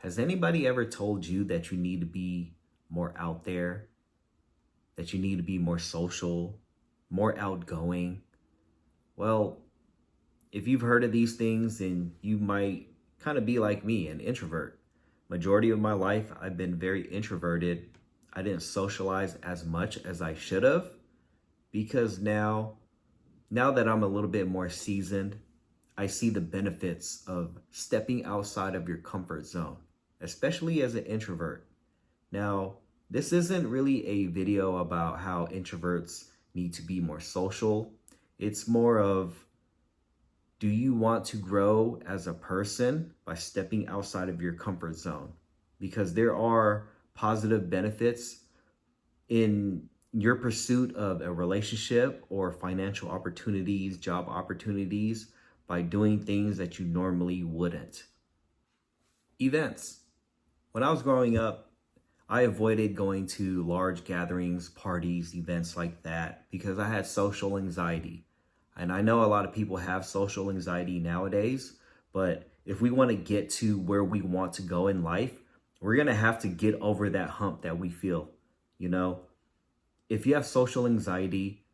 Has anybody ever told you that you need to be more out there, that you need to be more social, more outgoing? Well, if you've heard of these things, then you might kind of be like me, an introvert. Majority of my life, I've been very introverted. I didn't socialize as much as I should have because now that I'm a little bit more seasoned, I see the benefits of stepping outside of your comfort zone, especially as an introvert. Now, this isn't really a video about how introverts need to be more social. It's more of, do you want to grow as a person by stepping outside of your comfort zone? Because there are positive benefits in your pursuit of a relationship or financial opportunities, job opportunities by doing things that you normally wouldn't. Events. When I was growing up, I avoided going to large gatherings, parties, events like that because I had social anxiety. And I know a lot of people have social anxiety nowadays, but if we want to get to where we want to go in life, we're going to have to get over that hump that we feel. You know, if you have social anxiety,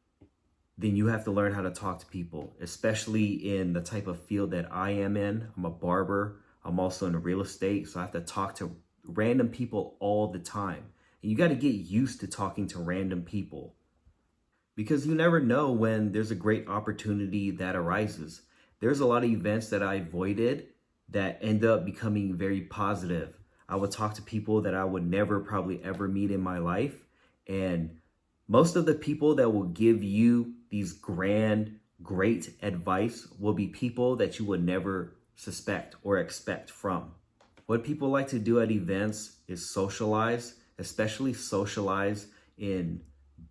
then you have to learn how to talk to people, especially in the type of field that I am in. I'm a barber. I'm also in real estate, so I have to talk to random people all the time. And you got to get used to talking to random people because you never know when there's a great opportunity that arises. There's a lot of events that I avoided that end up becoming very positive. I would talk to people that I would never probably ever meet in my life. And most of the people that will give you these grand, great advice will be people that you would never suspect or expect from. What people like to do at events is socialize, especially socialize in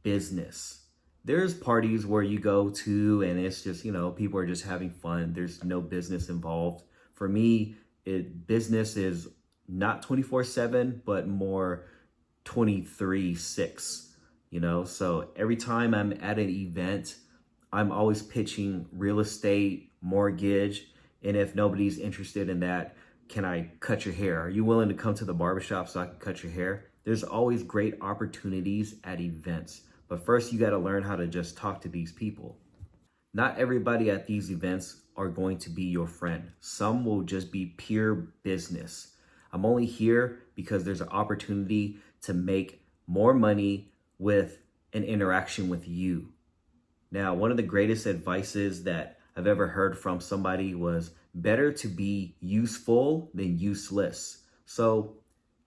business. There's parties where you go to and it's just, people are just having fun. There's no business involved. For me, business is not 24/7, but more 23/6, So every time I'm at an event, I'm always pitching real estate, mortgage, and if nobody's interested in that, can I cut your hair? Are you willing to come to the barbershop so I can cut your hair? There's always great opportunities at events. But first, you got to learn how to just talk to these people. Not everybody at these events are going to be your friend. Some will just be pure business. I'm only here because there's an opportunity to make more money with an interaction with you. Now, one of the greatest advices that I've ever heard from somebody was better to be useful than useless. So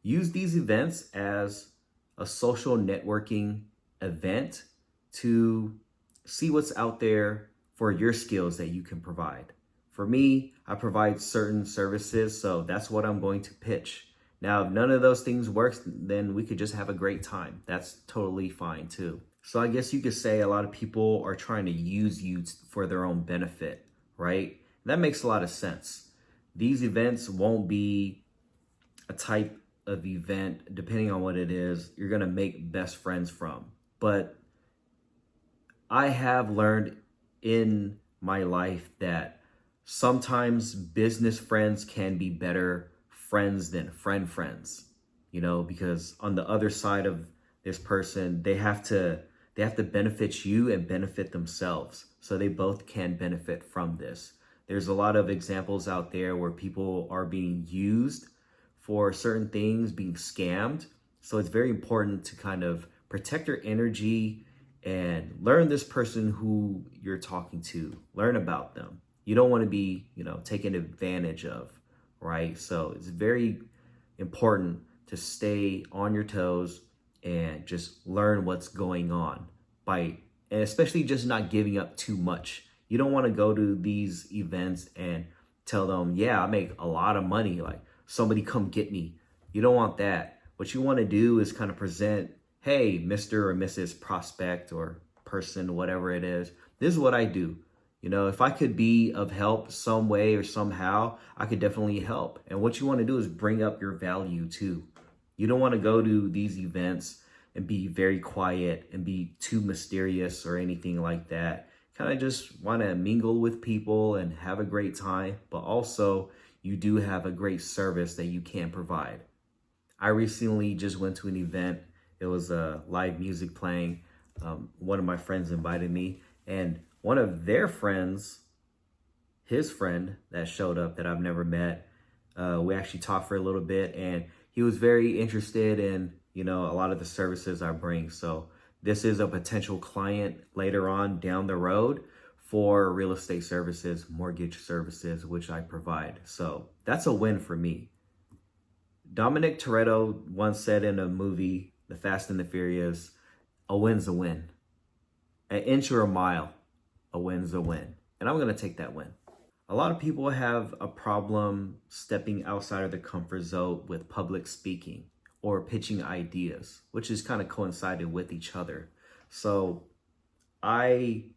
use these events as a social networking event to see what's out there for your skills that you can provide. For me, I provide certain services, so that's what I'm going to pitch. Now, if none of those things works, then we could just have a great time. That's totally fine too. So I guess you could say a lot of people are trying to use you for their own benefit, right? That makes a lot of sense. These events won't be a type of event, depending on what it is, you're going to make best friends from. But I have learned in my life that sometimes business friends can be better friends than friends, because on the other side of this person, they have to benefit you and benefit themselves. So they both can benefit from this. There's a lot of examples out there where people are being used for certain things, being scammed. So it's very important to kind of protect your energy and learn this person who you're talking to, learn about them. You don't want to be, taken advantage of, right? So it's very important to stay on your toes and just learn what's going on and especially just not giving up too much. You don't want to go to these events and tell them, yeah, I make a lot of money. Like, somebody come get me. You don't want that. What you want to do is kind of present, hey, Mr. or Mrs. Prospect or person, whatever it is. This is what I do. If I could be of help some way or somehow, I could definitely help. And what you want to do is bring up your value too. You don't want to go to these events and be very quiet and be too mysterious or anything like that. Kind of just want to mingle with people and have a great time. But also, you do have a great service that you can provide. I recently just went to an event. It was a live music playing. One of my friends invited me, and one of their friends, his friend that showed up that I've never met, we actually talked for a little bit, and he was very interested in, a lot of the services I bring. So this is a potential client later on down the road for real estate services, mortgage services, which I provide. So that's a win for me. Dominic Toretto once said in a movie, The Fast and the Furious, a win's a win. An inch or a mile, a win's a win. And I'm going to take that win. A lot of people have a problem stepping outside of their comfort zone with public speaking or pitching ideas, which is kind of coincided with each other. So I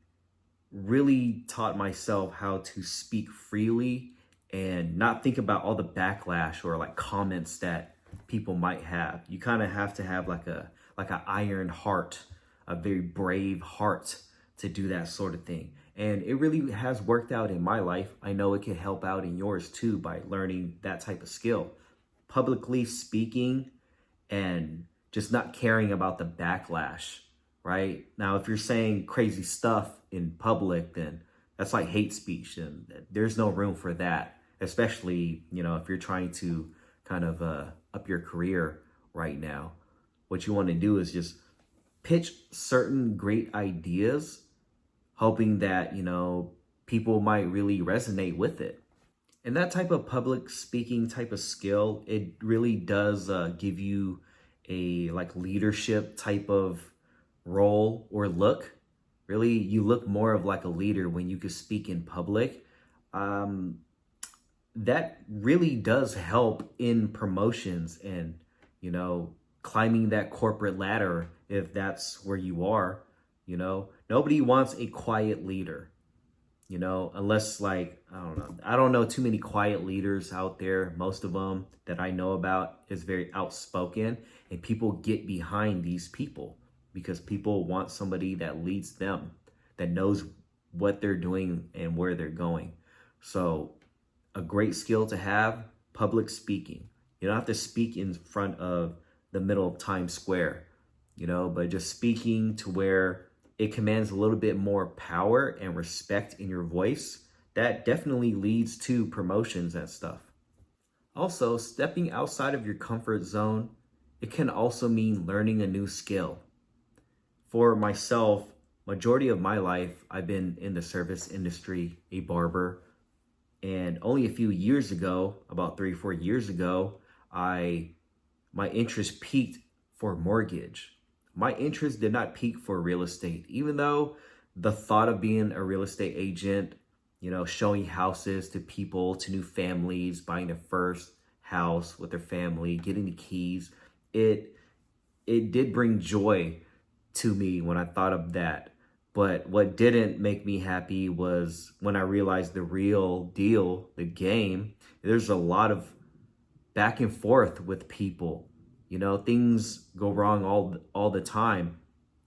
really taught myself how to speak freely and not think about all the backlash or like comments that people might have. You kind of have to have like an iron heart, a very brave heart to do that sort of thing. And it really has worked out in my life. I know it can help out in yours too by learning that type of skill. Publicly speaking and just not caring about the backlash, right? Now, if you're saying crazy stuff in public, then that's like hate speech, and there's no room for that, especially, if you're trying to kind of up your career right now. What you want to do is just pitch certain great ideas, hoping that, people might really resonate with it. And that type of public speaking type of skill, it really does give you a like leadership type of role or look. Really, you look more of like a leader when you can speak in public. That really does help in promotions and, climbing that corporate ladder if that's where you are. Nobody wants a quiet leader. Unless like, I don't know too many quiet leaders out there. Most of them that I know about is very outspoken, and people get behind these people because people want somebody that leads them, that knows what they're doing and where they're going. So a great skill to have, public speaking. You don't have to speak in front of the middle of Times Square, but just speaking to where it commands a little bit more power and respect in your voice. That definitely leads to promotions and stuff. Also, stepping outside of your comfort zone, it can also mean learning a new skill. For myself, majority of my life, I've been in the service industry, a barber. And only a few years ago, about 3 or 4 years ago, my interest peaked for mortgage. My interest did not peak for real estate, even though the thought of being a real estate agent, showing houses to people, to new families, buying their first house with their family, getting the keys, it did bring joy to me when I thought of that. But what didn't make me happy was when I realized the real deal, the game, there's a lot of back and forth with people. Things go wrong all the time.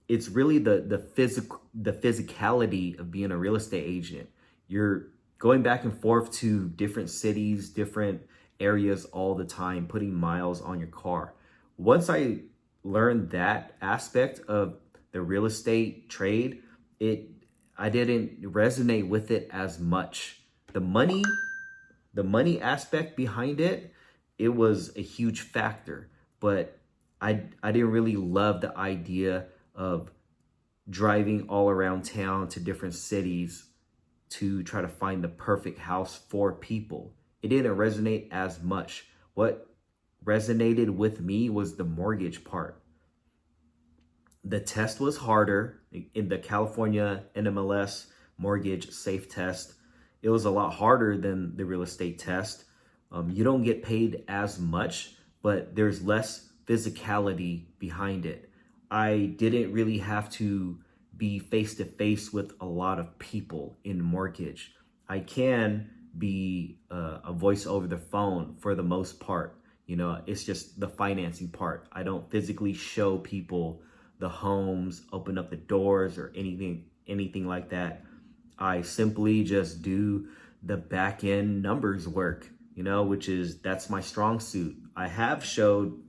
It's really the physicality of being a real estate agent. You're going back and forth to different cities, different areas all the time, putting miles on your car. Once I learned that aspect of the real estate trade, I didn't resonate with it as much. The money aspect behind it, it was a huge factor, but I didn't really love the idea of driving all around town to different cities to try to find the perfect house for people. It didn't resonate as much. What resonated with me was the mortgage part. The test was harder in the California NMLS mortgage safe test. It was a lot harder than the real estate test. You don't get paid as much, but there's less physicality behind it. I didn't really have to be face to face with a lot of people in mortgage. I can be a voice over the phone for the most part. It's just the financing part. I don't physically show people the homes, open up the doors or anything like that. I simply just do the back end numbers work. that's my strong suit. I have showed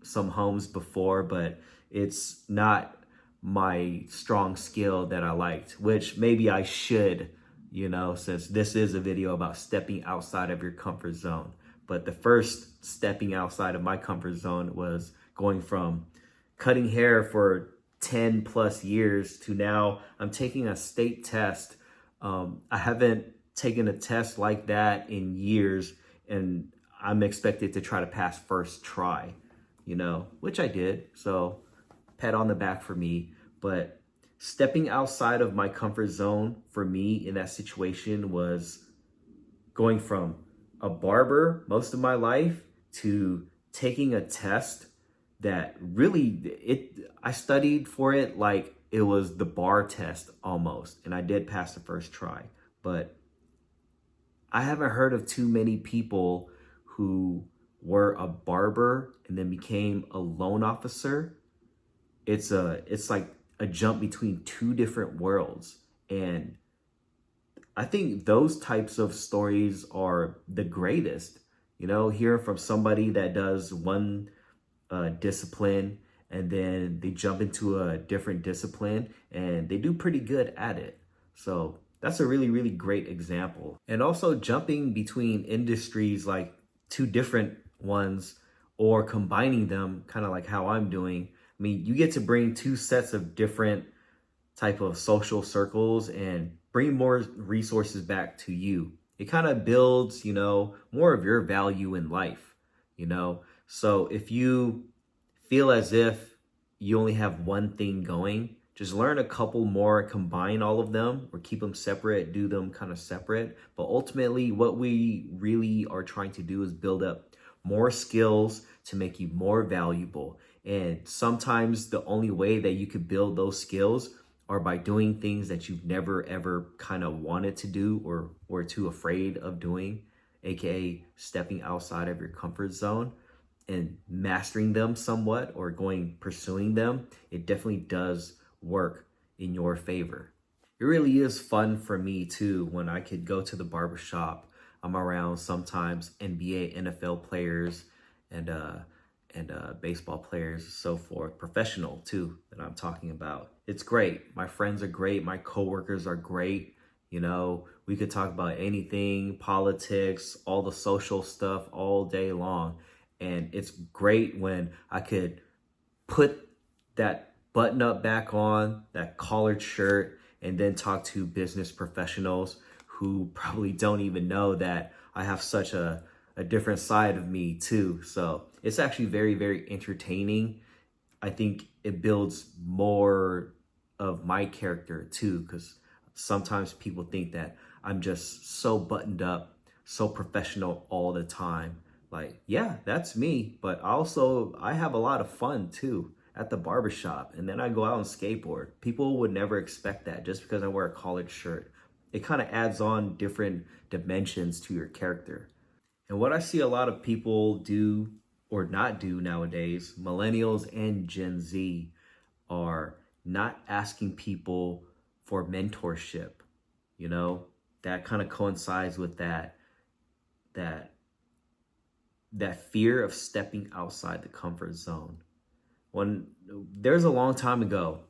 some homes before, but it's not my strong skill that I liked, which maybe I should, since this is a video about stepping outside of your comfort zone. But the first stepping outside of my comfort zone was going from cutting hair for 10 plus years to now I'm taking a state test. I haven't taken a test like that in years, and I'm expected to try to pass first try, which I did. So pat on the back for me. But stepping outside of my comfort zone for me in that situation was going from a barber most of my life to taking a test that really I studied for it like it was the bar test almost, and I did pass the first try. But I haven't heard of too many people who were a barber and then became a loan officer. It's like a jump between two different worlds, and I think those types of stories are the greatest. Hearing from somebody that does one discipline and then they jump into a different discipline and they do pretty good at it. So that's a really, really great example. And also jumping between industries, like two different ones, or combining them, kind of like how I'm doing. I mean, you get to bring two sets of different type of social circles and bring more resources back to you. It kind of builds, more of your value in life, So if you feel as if you only have one thing going, just learn a couple more, combine all of them, or keep them separate, do them kind of separate. But ultimately, what we really are trying to do is build up more skills to make you more valuable. And sometimes the only way that you could build those skills are by doing things that you've never ever kind of wanted to do or were too afraid of doing, aka stepping outside of your comfort zone and mastering them somewhat, or pursuing them. It definitely does work in your favor. It really is fun for me too when I could go to the barbershop. I'm around sometimes NBA, NFL players and baseball players, so forth, professional too, that I'm talking about. It's great. My friends are great. My coworkers are great. We could talk about anything, politics, all the social stuff all day long. And it's great when I could put that button up back on, that collared shirt, and then talk to business professionals who probably don't even know that I have such a different side of me too. So it's actually very, very entertaining. I think it builds more of my character too, because sometimes people think that I'm just so buttoned up, so professional all the time. Like, yeah, that's me, but I have a lot of fun too at the barbershop, and then I go out and skateboard. People would never expect that just because I wear a collared shirt. It kind of adds on different dimensions to your character. And what I see a lot of people do or not do nowadays, millennials and Gen Z, are not asking people for mentorship. That kind of coincides with that fear of stepping outside the comfort zone. When there's a long time ago,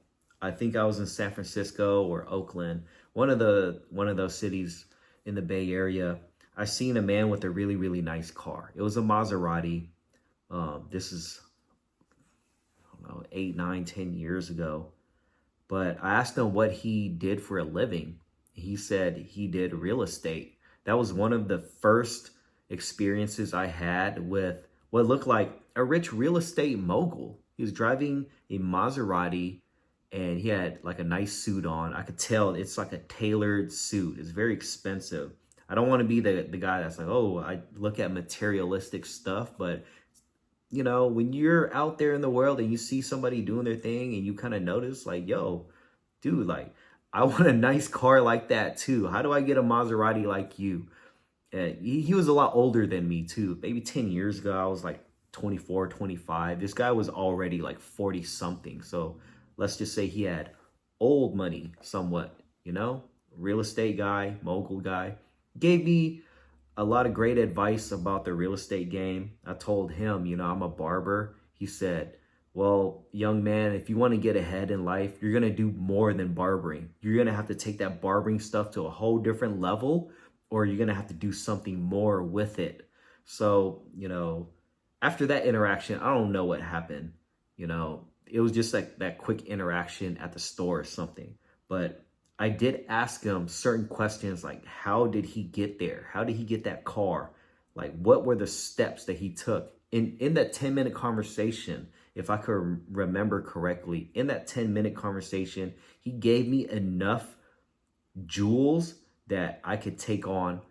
I think I was in San Francisco or Oakland, one of those cities in the Bay Area. I seen a man with a really, really nice car. It was a Maserati. This is, I don't know, 8, 9, 10 years ago. But I asked him what he did for a living. He said he did real estate. That was one of the first experiences I had with what looked like a rich real estate mogul. He was driving a Maserati and he had like a nice suit on. I could tell it's like a tailored suit. It's very expensive. I don't want to be the guy that's like, oh, I look at materialistic stuff, but when you're out there in the world and you see somebody doing their thing and you kind of notice like, yo, dude, like I want a nice car like that too. How do I get a Maserati like you? He was a lot older than me too. Maybe 10 years ago, I was like 24, 25. This guy was already like 40 something. So let's just say he had old money somewhat, real estate guy, mogul guy. Gave me a lot of great advice about the real estate game. I told him, I'm a barber. He said, well, young man, if you want to get ahead in life, you're going to do more than barbering. You're going to have to take that barbering stuff to a whole different level, or you're going to have to do something more with it. So, after that interaction, I don't know what happened. It was just like that quick interaction at the store or something. But I did ask him certain questions like, how did he get there? How did he get that car? Like, what were the steps that he took? In that 10-minute conversation, if I could remember correctly, in that 10-minute conversation, he gave me enough jewels that I could take on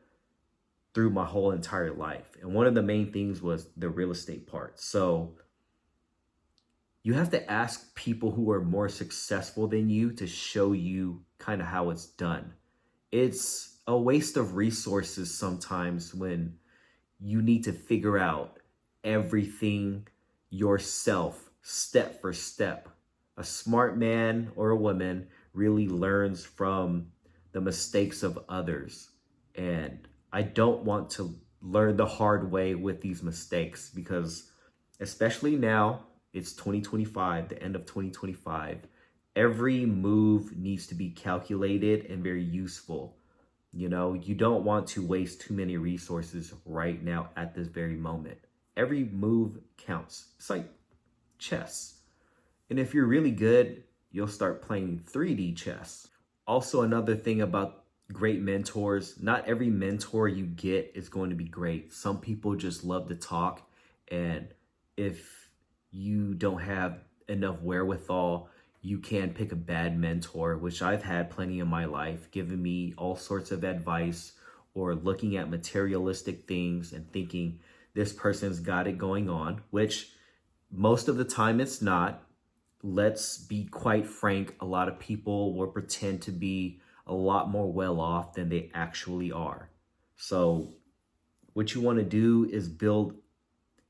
through my whole entire life. And one of the main things was the real estate part. So you have to ask people who are more successful than you to show you kind of how it's done. It's a waste of resources sometimes when you need to figure out everything yourself, step for step. A smart man or a woman really learns from the mistakes of others. And I don't want to learn the hard way with these mistakes, because especially now, it's 2025, the end of 2025. Every move needs to be calculated and very useful. You don't want to waste too many resources right now at this very moment. Every move counts. It's like chess. And if you're really good, you'll start playing 3D chess. Also, another thing about great mentors, not every mentor you get is going to be great. Some people just love to talk, and if you don't have enough wherewithal, you can pick a bad mentor, which I've had plenty in my life, giving me all sorts of advice or looking at materialistic things and thinking this person's got it going on, which most of the time it's not. Let's be quite frank, a lot of people will pretend to be a lot more well off than they actually are. So what you want to do is build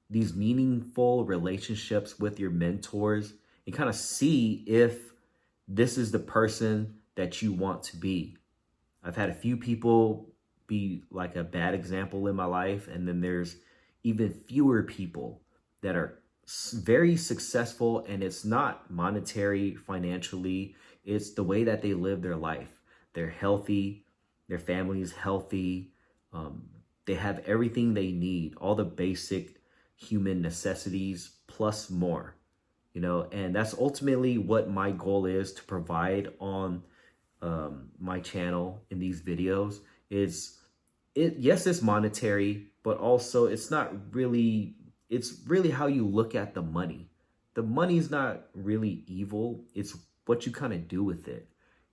these meaningful relationships with your mentors and kind of see if this is the person that you want to be. I've had a few people be like a bad example in my life, and then there's even fewer people that are very successful, and it's not monetary, financially, it's the way that they live their life. They're healthy, their family is healthy, they have everything they need, all the basic human necessities plus more, and that's ultimately what my goal is to provide on my channel in these videos. Yes, it's monetary, but also it's really how you look at the money. The money's not really evil. It's what you kind of do with it.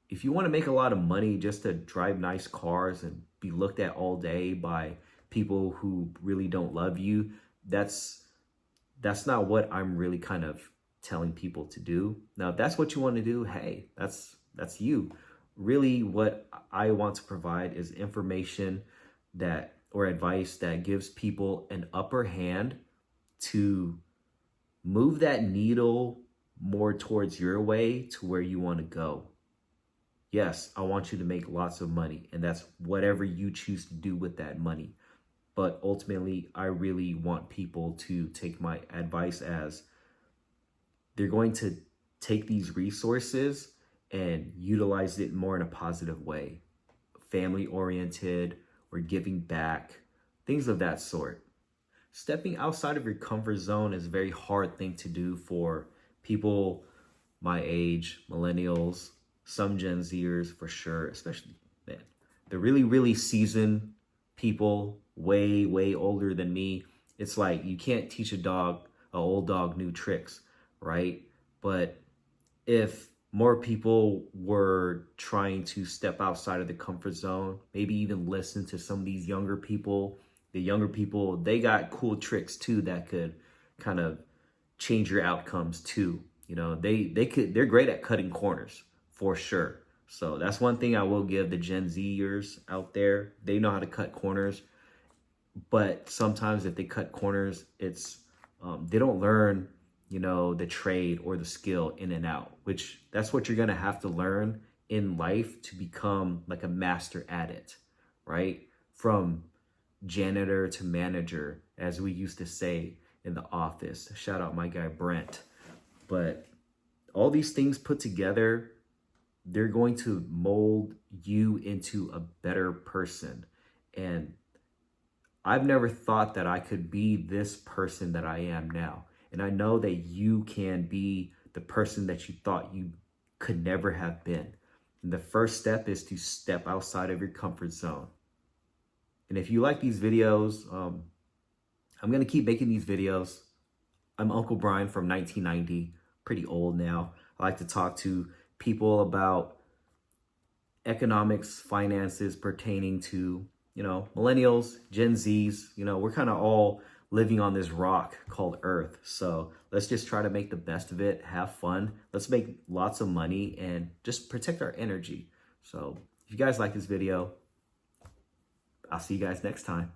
If you want to make a lot of money just to drive nice cars and be looked at all day by people who really don't love you, that's not what I'm really kind of telling people to do. Now, if that's what you want to do, hey, that's you. Really, what I want to provide is information or advice that gives people an upper hand to move that needle more towards your way to where you want to go. Yes, I want you to make lots of money, and that's whatever you choose to do with that money. But ultimately, I really want people to take my advice as they're going to take these resources and utilize it more in a positive way, family oriented or giving back, things of that sort. Stepping outside of your comfort zone is a very hard thing to do for people my age, millennials, some Gen Zers for sure, especially the really, really seasoned people, way, way older than me. It's like you can't teach an old dog new tricks, right? But if more people were trying to step outside of the comfort zone, maybe even listen to some of these younger people, they got cool tricks too that could kind of change your outcomes too. They're great at cutting corners for sure. So that's one thing I will give the Gen Zers out there. They know how to cut corners, but sometimes if they cut corners, it's they don't learn, the trade or the skill in and out, which that's what you're going to have to learn in life to become like a master at it, right? From janitor to manager, as we used to say in the office. Shout out my guy Brent. But all these things put together, they're going to mold you into a better person. And I've never thought that I could be this person that I am now. And I know that you can be the person that you thought you could never have been. And the first step is to step outside of your comfort zone. And if you like these videos, I'm going to keep making these videos. I'm Uncle Brian from 1990, pretty old now. I like to talk to people about economics, finances pertaining to, millennials, Gen Zs. We're kind of all living on this rock called Earth. So let's just try to make the best of it, have fun. Let's make lots of money and just protect our energy. So if you guys like this video, I'll see you guys next time.